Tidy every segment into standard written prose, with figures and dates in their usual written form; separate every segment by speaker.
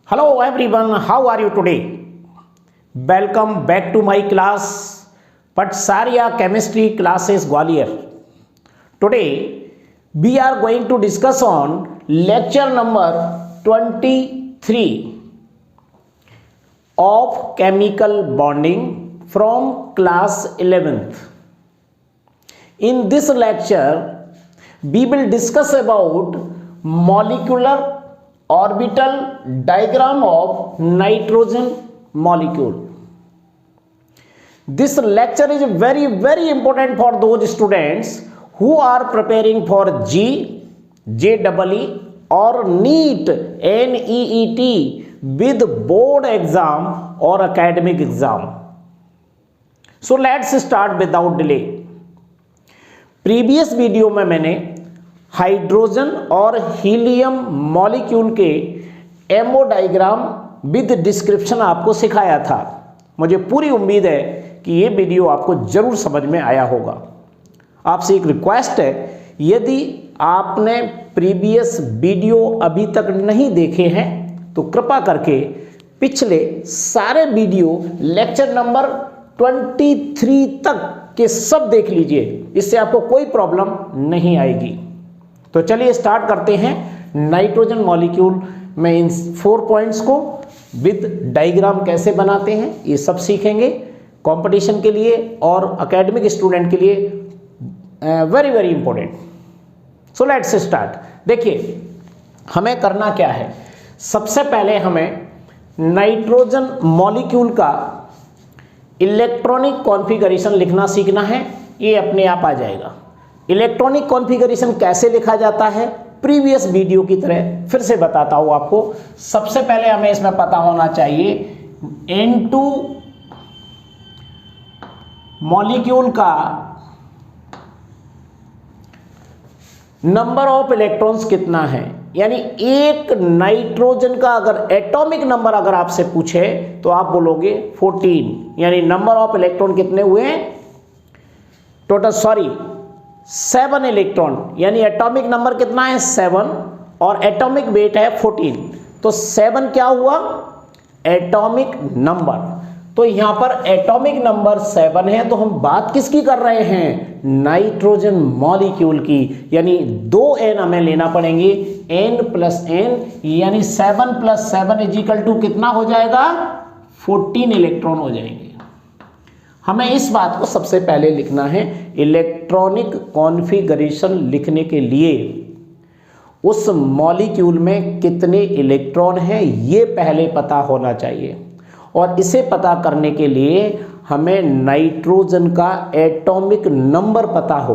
Speaker 1: Hello everyone, how are you today? Welcome back to my class Patsarya Chemistry Classes Gwalior. Today we are going to discuss on lecture number 23 of chemical bonding from class 11th. In this lecture we will discuss about molecular orbital diagram of nitrogen molecule. This lecture is very important for those students who are preparing for JEE, JEE or NEET, NEET with board exam or academic exam. So let's start without delay. Previous video में मैंने hydrogen और helium molecule के ammo diagram with description आपको सिखाया था। मुझे पूरी उम्मीद है कि ये वीडियो आपको जरूर समझ में आया होगा। आपसे एक रिक्वेस्ट है, यदि आपने प्रीवियस वीडियो अभी तक नहीं देखे हैं तो कृपा करके पिछले सारे वीडियो लेक्चर नंबर 23 तक के सब देख लीजिए, इससे आपको कोई प्रॉब्लम नहीं आएगी। तो चलिए स्टार्ट करते हैं। नाइट्रोजन मॉलिक्यूल में इन 4 पॉइंट्स को विद डायग्राम कैसे बनाते हैं ये सब सीखेंगे। कंपटीशन के लिए और एकेडमिक स्टूडेंट के लिए very important. So let's start. देखिए हमें करना क्या है, सबसे पहले हमें नाइट्रोजन मॉलिक्यूल का इलेक्ट्रॉनिक कॉन्फ़िगरेशन लिखना सीखना है। ये अपने आप आ जाएगा। इलेक्ट्रॉनिक कॉन्फ़िगरेशन कैसे लिखा जाता है, प्रीवियस वीडियो की तरह फिर से बताता हूं आपको। सबसे पहले हमें इसमें पता होना चाहिए N2 मॉलिक्यूल का नंबर ऑफ इलेक्ट्रॉन्स कितना है, यानी एक नाइट्रोजन का अगर एटॉमिक नंबर अगर आपसे पूछे तो आप बोलोगे 14, यानी नंबर ऑफ इलेक्ट्रॉन कितने हुए टोटल, 7 इलेक्ट्रॉन, यानी एटॉमिक नंबर कितना है 7 और एटॉमिक वेट है 14। तो 7 क्या हुआ एटॉमिक नंबर। तो यहां पर एटॉमिक नंबर 7 है, तो हम बात किसकी कर रहे हैं, नाइट्रोजन मॉलिक्यूल की, यानी 2n हमें लेना पड़ेंगे, n+n, यानी 7 + 7 = कितना हो जाएगा 14 इलेक्ट्रॉन हो जाएंगे। हमें इस बात को सबसे पहले लिखना है। इलेक्ट्रॉनिक कॉन्फ़िगरेशन लिखने के लिए उस मॉलिक्यूल में कितने इलेक्ट्रॉन हैं ये पहले पता होना चाहिए, और इसे पता करने के लिए हमें नाइट्रोजन का एटॉमिक नंबर पता हो।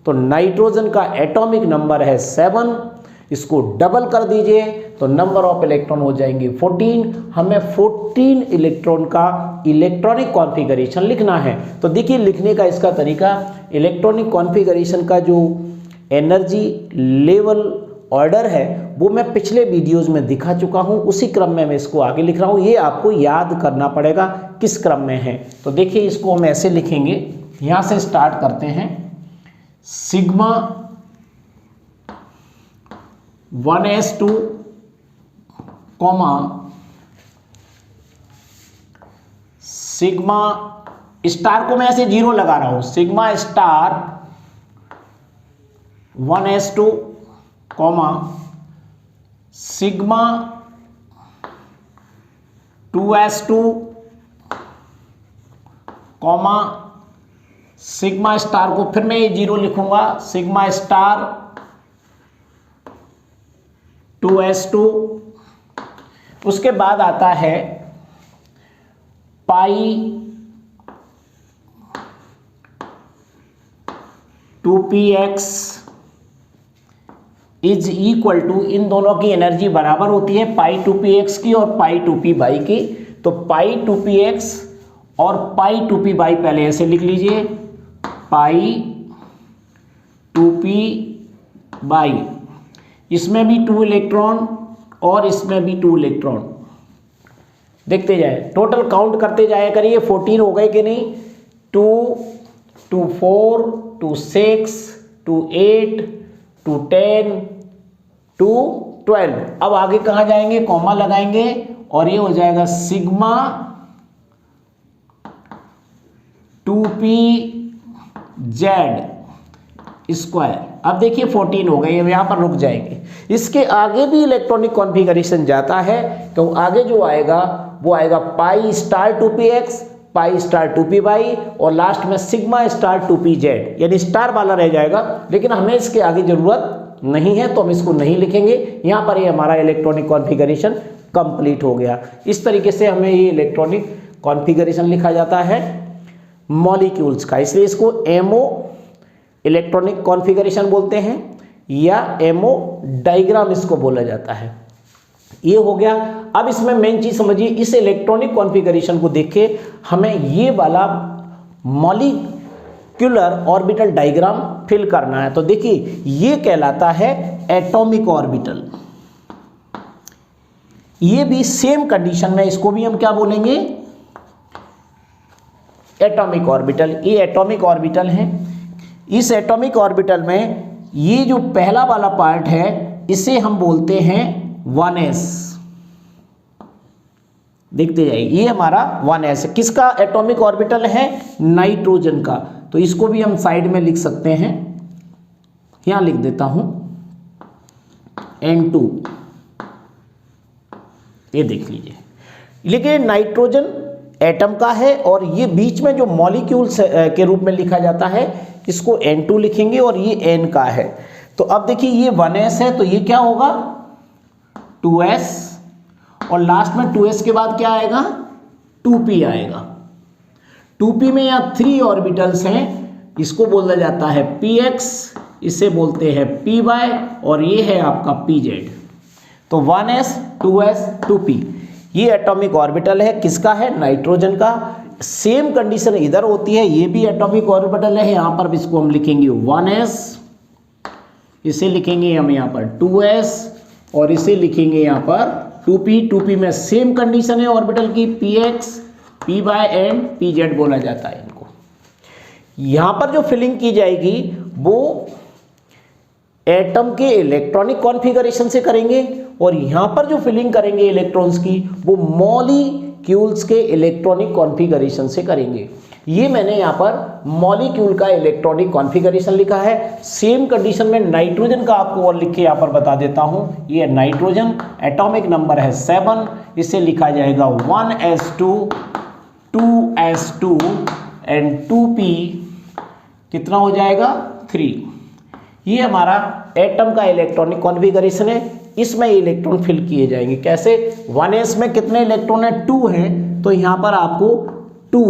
Speaker 1: तो नाइट्रोजन का एटॉमिक नंबर है 7, इसको डबल कर दीजिए तो नंबर ऑफ इलेक्ट्रॉन हो जाएंगे 14। हमें 14 इलेक्ट्रॉन का इलेक्ट्रॉनिक कॉन्फ़िगरेशन लिखना है। तो देखिए लिखने का इसका तरीका, इलेक्ट्रॉनिक कॉन्फ़िगरेशन का जो एनर्जी लेवल ऑर्डर है वो मैं पिछले वीडियोस में दिखा चुका हूं, उसी क्रम में मैं इसको आगे लिख रहा हूं। ये आपको याद करना पड़ेगा किस क्रम में है। तो देखिए इसको हम ऐसे लिखेंगे, यहां से स्टार्ट करते हैं। सिग्मा 1s2 सिग्मा स्टार को मैं ऐसे 0 लगा रहा हूं, sigma star 1s2 sigma 2s2 sigma star को फिर मैं ये 0 लिखूंगा, सिग्मा स्टार 2s2। उसके बाद आता है पाई 2px इज इक्वल टू, इन दोनों की एनर्जी बराबर होती है, पाई 2px की और पाई 2p/y की। तो पाई 2px और पाई 2p/y पहले ऐसे लिख लीजिए, पाई 2p/y, इसमें भी 2 इलेक्ट्रॉन और इसमें भी 2 इलेक्ट्रॉन। देखते जाए, टोटल काउंट करते जाए करिए, 14 हो गए कि नहीं, 2 2 4 2 6 2 8 2 10 2 12। अब आगे कहाँ जाएंगे, कॉमा लगाएंगे और ये हो जाएगा सिग्मा 2pz²। अब देखिए 14 हो गई, यहाँ पर रुक जाएंगे। इसके आगे भी इलेक्ट्रॉनिक कॉन्फ़िगरेशन जाता है, तो आगे जो आएगा वो आएगा pi star 2px, pi star 2py और लास्ट में सिग्मा स्टार 2pz, यानी स्टार वाला रह जाएगा। लेकिन हमें इसके आगे जरूरत नहीं है तो हम इसको नहीं लिखेंगे। यहाँ पर ये हमारा इलेक्ट्रॉनिक कॉन्फ़िगरेशन कंप्लीट हो गया। इस तरीके से हमें ये इलेक्ट्रॉनिक कॉन्फ़िगरेशन लिखा जाता है मॉलिक्यूल्स का, इसलिए इसको एमओ इलेक्ट्रॉनिक कॉन्फ़िगरेशन बोलते हैं या एमओ डायग्राम इसको बोला जाता है। ये हो गया। अब इसमें मेन चीज समझिए, इस इलेक्ट्रॉनिक कॉन्फ़िगरेशन को देख के हमें ये वाला मॉलिक्यूलर ऑर्बिटल डायग्राम फिल करना है। तो देखिए ये कहलाता है एटॉमिक ऑर्बिटल। ये भी सेम कंडीशन में, इसको भी हम क्या बोलेंगे, एटॉमिक ऑर्बिटल। ये एटॉमिक ऑर्बिटल है। इस एटॉमिक ऑर्बिटल में ये जो पहला वाला पार्ट है इसे हम बोलते हैं 1s। देखते जाइए, ये हमारा 1s है। किसका एटॉमिक ऑर्बिटल है, नाइट्रोजन का। तो इसको भी हम साइड में लिख सकते हैं, यहां लिख देता हूं N2। ये देख लीजिए, लेकिन नाइट्रोजन एटम का है और ये बीच में जो मॉलिक्यूल्स के रूप में लिखा जाता है इसको N2 लिखेंगे और ये N का है। तो अब देखिए ये 1s है तो ये क्या होगा 2s और लास्ट में 2s के बाद क्या आएगा 2p आएगा। 2p में यहाँ 3 ऑर्बिटल्स हैं, इसको बोला जाता है px, इसे बोलते हैं py और ये है आपका pz। तो 1s 2s 2p ये एटॉमिक ऑर्बिटल है। किसका है, नाइट्रोजन का। सेम कंडीशन इधर होती है, ये भी एटॉमिक ऑर्बिटल है। यहाँ पर भी इसको हम लिखेंगे 1s, इसे लिखेंगे हम यहाँ पर 2s और इसे लिखेंगे यहाँ पर 2p। 2p में सेम कंडीशन है ऑर्बिटल की, px py एंड pz बोला जाता है इनको। यहाँ पर जो फिलिंग की जाएगी वो एटम के इलेक्ट्रॉनिक कॉन्फ़िगरेशन से करेंगे और यहाँ पर जो फिलिंग करेंगे इलेक्ट्रॉन्स की वो मॉलिक्यूल्स के इलेक्ट्रॉनिक कॉन्फ़िगरेशन से करेंगे। ये मैंने यहाँ पर मॉलिक्यूल का इलेक्ट्रॉनिक कॉन्फ़िगरेशन लिखा है। सेम कंडीशन में नाइट्रोजन का आपको और लिख के यहाँ पर बता देता हूँ। ये नाइट्रोजन, एटॉमिक नंबर है 7, इसे लिखा जाएगा 1s2 2s2 एंड 2p कितना हो जाएगा 3। ये हमारा एटम का इलेक्ट्रॉनिक कॉन्फ़िगरेशन है। इसमें इलेक्ट्रॉन फिल किए जाएंगे कैसे, 1s में कितने इलेक्ट्रॉन है 2 हैं, तो यहाँ पर आपको 2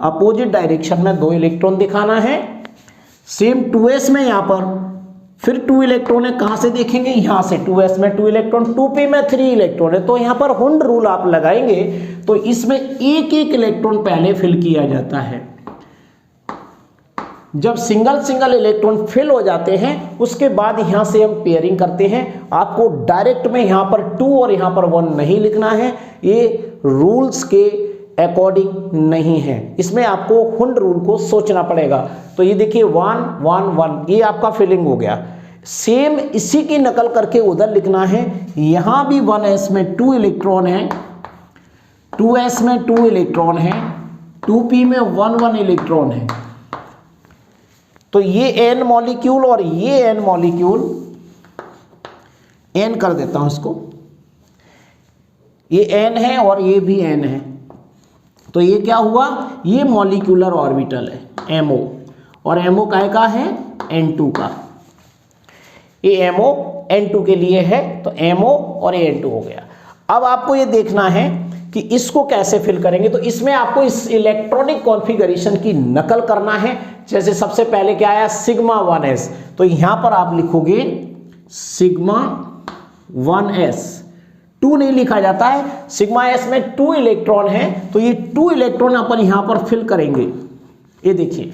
Speaker 1: अपोजिट डायरेक्शन में 2 इलेक्ट्रॉन दिखाना है। सेम 2s में यहाँ पर फिर 2 इलेक्ट्रॉन है, कहाँ से देखेंगे, यहाँ से 2s में 2 इलेक्ट्रॉन, 2p में 3 इलेक्ट्रॉन है। तो यहाँ पर हुंड रूल आप लगाएंगे तो इसमें एक एक इलेक्ट्रॉन पहले फिल किया जाता है। जब सिंगल इलेक्ट्रॉन फिल हो जाते हैं उसके बाद यहाँ से हम पेयरिंग करते हैं। आपको डायरेक्ट में यहाँ पर 2 और यहाँ पर 1 नहीं लिखना है, ये रूल्स के अकॉर्डिंग नहीं है, इसमें आपको हुंड रूल को सोचना पड़ेगा। तो ये देखिए 1 1 1 ये आपका फिलिंग हो गया। सेम इसी की नकल करके उधर लिखना है। यहाँ भी 1s में 2 इलेक्ट्रॉन है, 2s में 2 इलेक्ट्रॉन है, 2p में 1 1 इलेक्ट्रॉन है। तो ये n मॉलिक्यूल और ये n मॉलिक्यूल, n कर देता हूं इसको, ये n है और ये भी n है। तो ये क्या हुआ, ये मॉलिक्यूलर ऑर्बिटल है MO और MO का है N2 का। ये MO N2 के लिए है तो MO और N2 हो गया। अब आपको ये देखना है कि इसको कैसे फिल करेंगे। तो इसमें आपको इस इलेक्ट्रॉनिक कॉन्फ़िगरेशन की नकल करना है। जैसे सबसे पहले क्या आया सिग्मा 1s, तो यहां पर आप लिखोगे सिग्मा 1s। 2 नहीं लिखा जाता है, सिग्मा s में 2 इलेक्ट्रॉन है तो ये 2 इलेक्ट्रॉन अपन यहां पर फिल करेंगे। ये देखिए,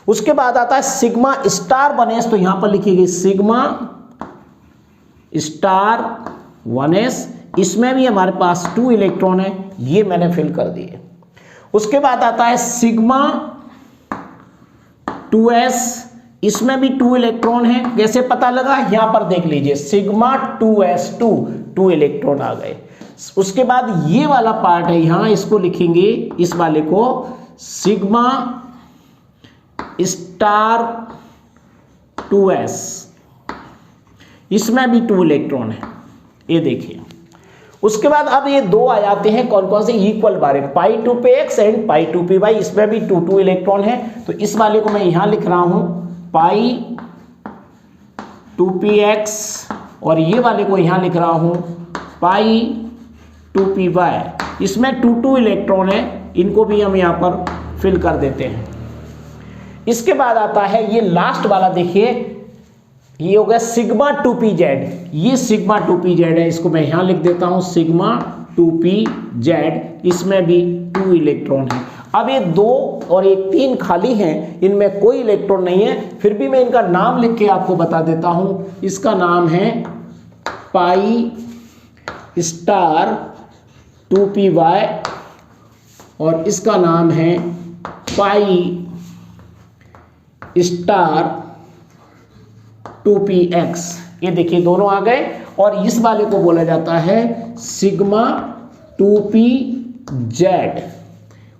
Speaker 1: उसके बाद आता है सिग्मा स्टार 1s, तो यहां पर लिखिएगा सिग्मा स्टार 1s। इसमें भी हमारे पास 2 इलेक्ट्रॉन है, ये मैंने फिल कर दिए। उसके बाद आता है सिग्मा 2s, इसमें भी 2 इलेक्ट्रॉन है। कैसे पता लगा? यहां पर देख लीजिए सिग्मा 2s2 2 इलेक्ट्रॉन आ गए। उसके बाद ये वाला पार्ट है यहां, इसको लिखेंगे, इस वाले को सिग्मा स्टार 2s, इसमें भी 2 इलेक्ट्रॉन है, ये देखिए। उसके बाद अब ये दो आ जाते हैं कौन कौन से? इक्वल बारे, पाई 2 पे एक्स एंड पाई 2 पे वाई, इसमें भी 2 इलेक्ट्रॉन है। तो इस वाले को मैं यहां लिख रहा हूं पाई 2 पी एक्स, और ये वाले को यहां लिख रहा हूं पाई 2 पी वाई। इसमें 2 इलेक्ट्रॉन है, इनको भी हम यहां पर फिल कर देते हैं। इसके बाद आता है ये लास्ट वाला, देखिए ये हो गया सिग्मा 2 पी जेड, ये सिग्मा 2 पी जेड है, इसको मैं यहां लिख देता हूं सिग्मा 2 पी जेड, इसमें भी 2 इलेक्ट्रॉन है। अब ये 2 और ये 3 खाली हैं, इनमें कोई इलेक्ट्रॉन नहीं है, फिर भी मैं इनका नाम लिख के आपको बता देता हूं। इसका नाम है पाई स्टार 2 पी वाई, और इसका नाम है पाई स्टार 2 पी एक्स। ये देखिए दोनों आ गए, और इस वाले को बोला जाता है सिग्मा 2 पी जेड,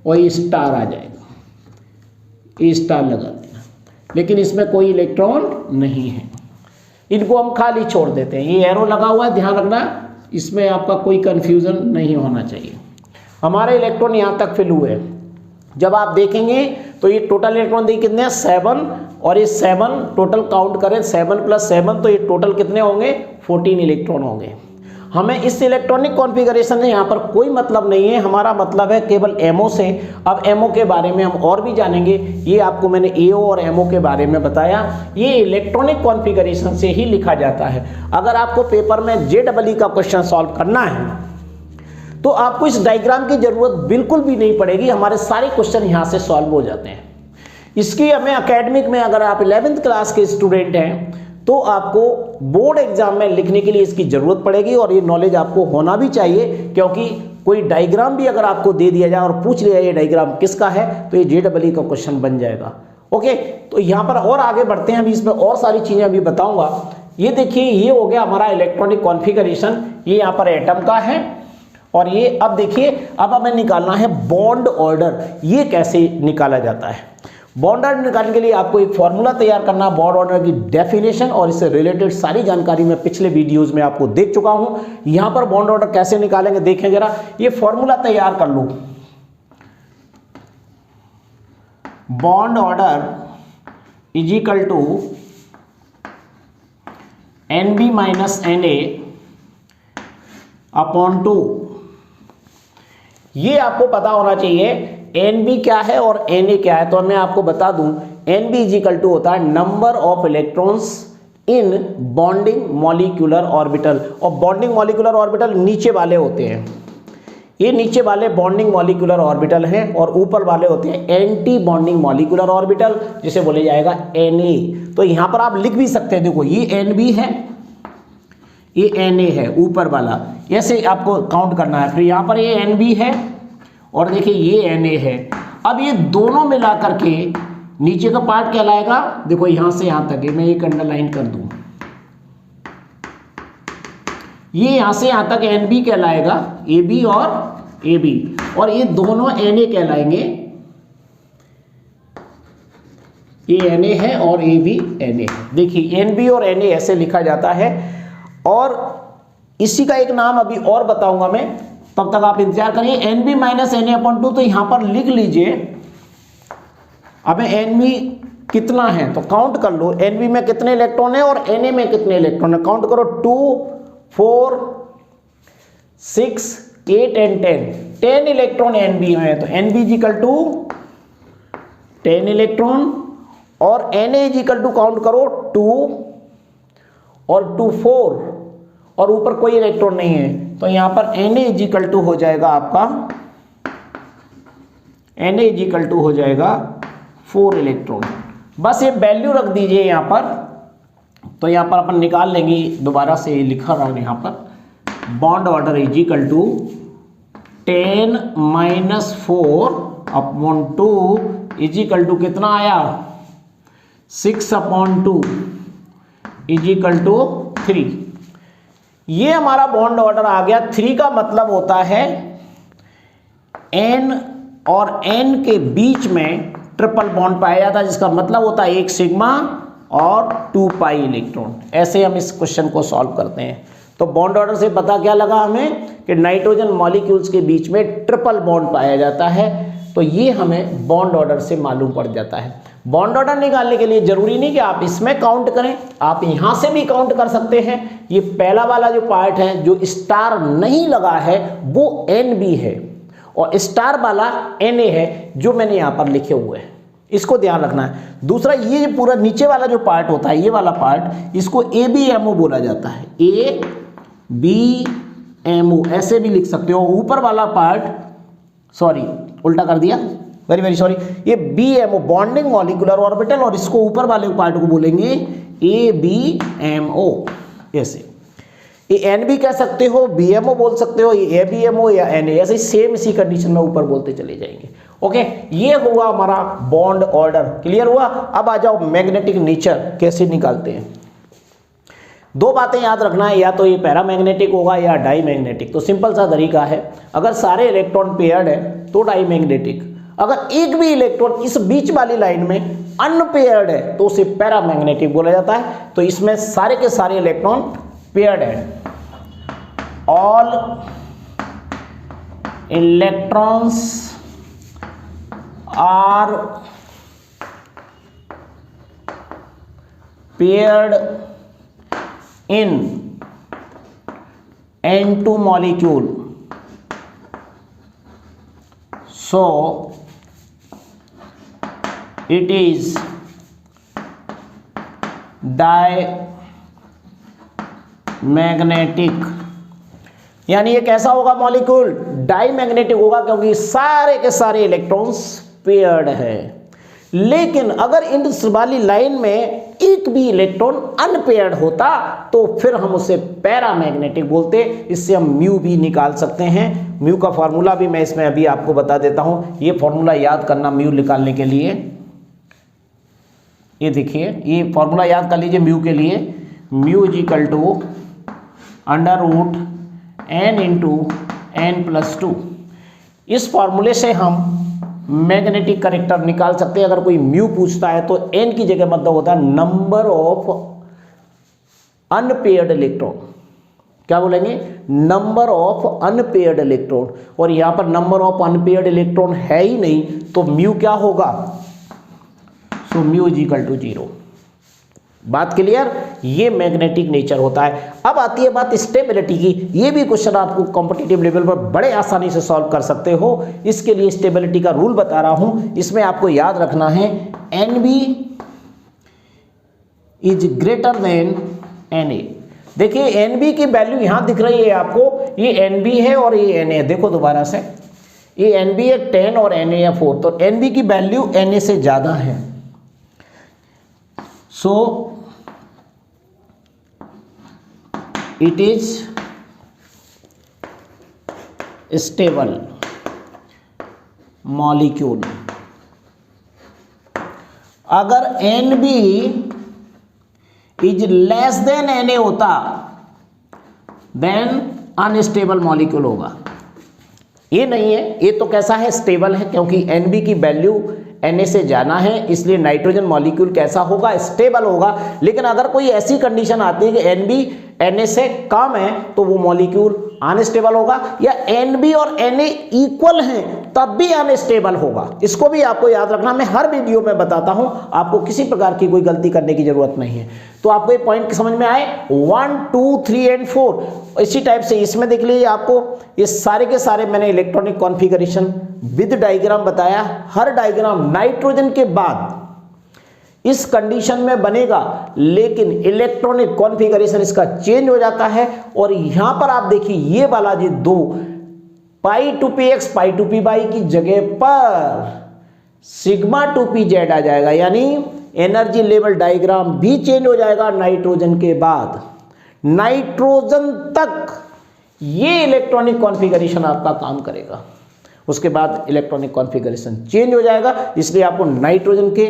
Speaker 1: और ये स्टार आ जाएगा, ये स्टार लगा देना, लेकिन इसमें कोई इलेक्ट्रॉन नहीं है, इनको हम खाली छोड़ देते हैं। ये एरो लगा हुआ है, ध्यान रखना, इसमें आपका कोई कंफ्यूजन नहीं होना चाहिए। हमारे इलेक्ट्रॉन यहाँ तक फिल हुए, जब आप देखेंगे तो ये टोटल इलेक्ट्रॉन देखिए कितने हैं 7, और ये 7 टोटल काउंट करें 7 + 7, तो ये टोटल कितने होंगे 14 इलेक्ट्रॉन होंगे। हमें इस इलेक्ट्रॉनिक कॉन्फ़िगरेशन से यहाँ पर कोई मतलब नहीं है, हमारा मतलब है केवल एमओ से। अब एमओ के बारे में हम और भी जानेंगे, ये आपको मैंने एओ और एमओ के बारे में बताया, ये इलेक्ट्रॉनिक कॉन्फ़िगरेशन से ही लिखा जाता है। अगर आपको पेपर में JEE का क्वेश्चन सॉल्व करना है तो आपको इस डायग्राम की जरूरत बिल्कुल भी नहीं पड़ेगी, हमारे सारे क्वेश्चन यहाँ से सॉल्व हो जाते हैं। इसकी हमें एकेडमिक में, अगर आप 11th क्लास के स्टूडेंट हैं तो आपको बोर्ड एग्जाम में लिखने के लिए इसकी जरूरत पड़ेगी, और ये नॉलेज आपको होना भी चाहिए, क्योंकि कोई डायग्राम भी अगर आपको दे दिया जाए और पूछ लिया ये डायग्राम किसका है, तो ये JEE का क्वेश्चन बन जाएगा। ओके, तो यहाँ पर और आगे बढ़ते हैं, अभी इसमें और सारी चीजें अभी बताऊंगा। ये देखिए, ये हो गया हमारा इलेक्ट्रॉनिक कॉन्फ़िगरेशन, ये यहाँ पर एटम का है, और ये अब देखिए, अब हमें निकालना है बॉन्ड ऑर्डर। ये कैसे निकाला जाता है? बॉन्ड ऑर्डर निकालने के लिए आपको एक फॉर्मूला तैयार करना, बॉन्ड ऑर्डर की डेफिनेशन और इससे रिलेटेड सारी जानकारी मैं पिछले वीडियोस में आपको दे चुका हूं। यहां पर बॉन्ड ऑर्डर कैसे निकालेंगे देखें जरा, ये फॉर्मूला तैयार कर लो। Bond order is equal to NB - NA upon 2। ये आपको पता होना चाहिए NB क्या है और Na क्या है, तो मैं आपको बता दूं NB इज इक्वल टू होता है number of electrons in bonding molecular orbital, और बॉन्डिंग मॉलिक्यूलर ऑर्बिटल नीचे वाले होते हैं, ये नीचे वाले बॉन्डिंग मॉलिक्यूलर ऑर्बिटल हैं, और ऊपर वाले होते हैं एंटी बॉन्डिंग मॉलिक्यूलर ऑर्बिटल, जिसे बोले जाएगा Na। तो यहां पर आप लिख भी सकते हैं, देखो ये NB है, ये Na है ऊपर वाला, ऐसे आपको काउंट करना है। फिर यहाँ पर ये NB है, और देखिए ये Na है। अब ये दोनों मिला करके नीचे का पार्ट कहलाएगा, देखो यहां से यहां तक, मैं एक अंडरलाइन कर दूं, ये यहां से यहां तक NB कहलाएगा, AB और AB, और ये दोनों Na कहलाएंगे, ये Na है और AB Na। देखिए NB और Na ऐसे लिखा जाता है, और इसी का एक नाम अभी और बताऊंगा मैं, तब तक आप इंतजार करिए। NB - Na अपॉन 2, तो यहां पर लिख लीजिए। अब NB कितना है तो काउंट कर लो, NB में कितने इलेक्ट्रॉन है और Na में कितने इलेक्ट्रॉन है, काउंट करो, 2 4 6 8 एंड 10 इलेक्ट्रॉन NB में है। तो NB is equal to 10 electron, और Na is equal to count करो 2 और 2 4, और ऊपर कोई इलेक्ट्रॉन नहीं है, तो यहां पर Na इज इक्वल टू हो जाएगा आपका, Na इज इक्वल टू हो जाएगा 4 इलेक्ट्रॉन। बस ये वैल्यू रख दीजिए यहां पर, तो यहां पर अपन निकाल लेंगे, दोबारा से लिखा रहा है यहां पर, bond order is equal to 10 - 4 upon 2 is equal to कितना आया 6/2 = 3। ये हमारा बॉन्ड ऑर्डर आ गया। 3 का मतलब होता है n और n के बीच में ट्रिपल बॉन्ड पाया जाता है, जिसका मतलब होता है 1 सिग्मा और 2 पाई इलेक्ट्रॉन। ऐसे हम इस क्वेश्चन को सॉल्व करते हैं। तो बॉन्ड ऑर्डर से पता क्या लगा हमें कि नाइट्रोजन मॉलिक्यूल्स के बीच में ट्रिपल बॉन्ड पाया जाता है। तो ये हमें बॉन्ड ऑर्डर से मालूम पड़ जाता है। बॉन्ड ऑर्डर निकालने के लिए जरूरी नहीं कि आप इसमें काउंट करें, आप यहां से भी काउंट कर सकते हैं। ये पहला वाला जो पार्ट है जो स्टार नहीं लगा है वो NB है और स्टार वाला Na है जो मैंने यहां पर लिखे हुए हैं, इसको ध्यान रखना है। दूसरा ये पूरा नीचे वाला जो पार्ट होता है, ये वाला पार्ट, इसको ABMO बोला जाता है। ABMO ऐसे भी लिख सकते हो। ऊपर वाला पार्ट, सॉरी उल्टा कर दिया, वेरी वेरी सॉरी, ये BMO बॉन्डिंग मॉलिक्यूलर ऑर्बिटल, और इसको ऊपर वाले पार्ट को बोलेंगे ABMO। ऐसे ये NB कह सकते हो, BMO बोल सकते हो, ये ABMO या Na, ऐसे सेम इसी कंडीशन में ऊपर बोलते चले जाएंगे। ओके, ये हुआ हमारा बॉन्ड ऑर्डर। क्लियर हुआ? अब आ जाओ मैग्नेटिक नेचर कैसे निकालते हैं। दो बातें याद रखना है, या तो ये पैरामैग्नेटिक होगा या डाईमैग्नेटिक। तो सिंपल सा तरीका है, अगर सारे इलेक्ट्रॉन पेयर्ड है तो डाईमैग्नेटिक, अगर एक भी इलेक्ट्रॉन इस बीच वाली लाइन में अनपेयर्ड है तो उसे पैरामैग्नेटिक बोला जाता है। तो इसमें सारे के सारे इलेक्ट्रॉन पेयर्ड है। All electrons are paired in N2 molecule, so it is diamagnetic. यानी ये कैसा होगा मॉलिक्यूल? डाईमैग्नेटिक होगा, क्योंकि सारे के सारे इलेक्ट्रॉन्स पेयर्ड है। लेकिन अगर इस वाली लाइन में एक भी इलेक्ट्रॉन अनपेयर्ड होता तो फिर हम उसे पैरामैग्नेटिक बोलते। इससे हम म्यू भी निकाल सकते हैं। म्यू का फॉर्मूला भी मैं इसमें अभी आपको बता देता हूं। ये फॉर्मूला याद करना म्यू निकालने के लिए, ये देखिए, ये फॉर्मूला याद कर लीजिए म्यू के लिए। Mu = √n/n+2। इस फॉर्मूले से हम मैग्नेटिक करेक्टर निकाल सकते हैं। अगर कोई म्यू पूछता है तो n की जगह मतलब होता है नंबर ऑफ अनपेयर्ड इलेक्ट्रॉन। क्या बोलेंगे? Number of unpaired electron. और यहां पर नंबर ऑफ अनपेयर्ड इलेक्ट्रॉन है ही नहीं, तो म्यू क्या होगा? So mu = 0। बात क्लियर? ये मैग्नेटिक नेचर होता है। अब आती है बात स्टेबिलिटी की। ये भी क्वेश्चन आपको कॉम्पिटिटिव लेवल पर बड़े आसानी से सॉल्व कर सकते हो। इसके लिए स्टेबिलिटी का रूल बता रहा हूं। इसमें आपको याद रखना है NB = Na। देखिए NB की वैल्यू यहां दिख रही है आपको, ये NB है और ये Na है। देखो दोबारा से, ये NB है 10 और Na है 4, तो NB की वैल्यू Na से ज्यादा है। So it is stable molecule। अगर NB is less than Na होता then अनस्टेबल मॉलिक्यूल होगा। ये नहीं है, ये तो कैसा है? स्टेबल है, क्योंकि NB की वैल्यू Na से जाना है, इसलिए नाइट्रोजन मॉलिक्यूल कैसा होगा? स्टेबल होगा। लेकिन अगर कोई ऐसी कंडीशन आती है कि NB Na से कम है तो वो मॉलिक्यूल अनस्टेबल होगा, या NB और Na इक्वल हैं तब भी अनस्टेबल होगा। इसको भी आपको याद रखना, मैं हर वीडियो में बताता हूं, आपको किसी प्रकार की कोई गलती करने की जरूरत नहीं है। तो आपको ये पॉइंट समझ में आए? 1 2 3 एंड 4 इसी टाइप से इसमें देख लीजिए। आपको ये सारे के सारे मैंने इलेक्ट्रॉनिक कॉन्फ़िगरेशन विद डायग्राम बताया। हर डायग्राम नाइट्रोजन के बाद इस कंडीशन में बनेगा, लेकिन इलेक्ट्रॉनिक कॉन्फ़िगरेशन इसका चेंज हो जाता है। और यहां पर आप देखिए ये वाला जी 2 π2px π2py की जगह पर σ2pz आ जाएगा, यानी एनर्जी लेवल डायग्राम भी चेंज हो जाएगा नाइट्रोजन के बाद। नाइट्रोजन तक ये इलेक्ट्रॉनिक कॉन्फ़िगरेशन आपका काम करेगा, उसके बाद इलेक्ट्रॉनिक कॉन्फ़िगरेशन चेंज हो जाएगा। इसलिए आपको नाइट्रोजन के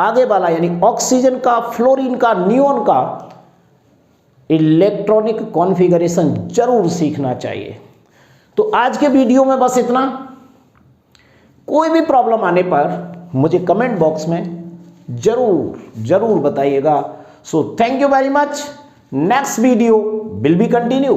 Speaker 1: आगे वाला यानी ऑक्सीजन का, फ्लोरीन का, नियोन का इलेक्ट्रॉनिक कॉन्फ़िगरेशन जरूर सीखना चाहिए। तो आज के वीडियो में बस इतना। कोई भी प्रॉब्लम आने पर मुझे कमेंट बॉक्स में जरूर बताइएगा। So thank you very much. Next video will be continue.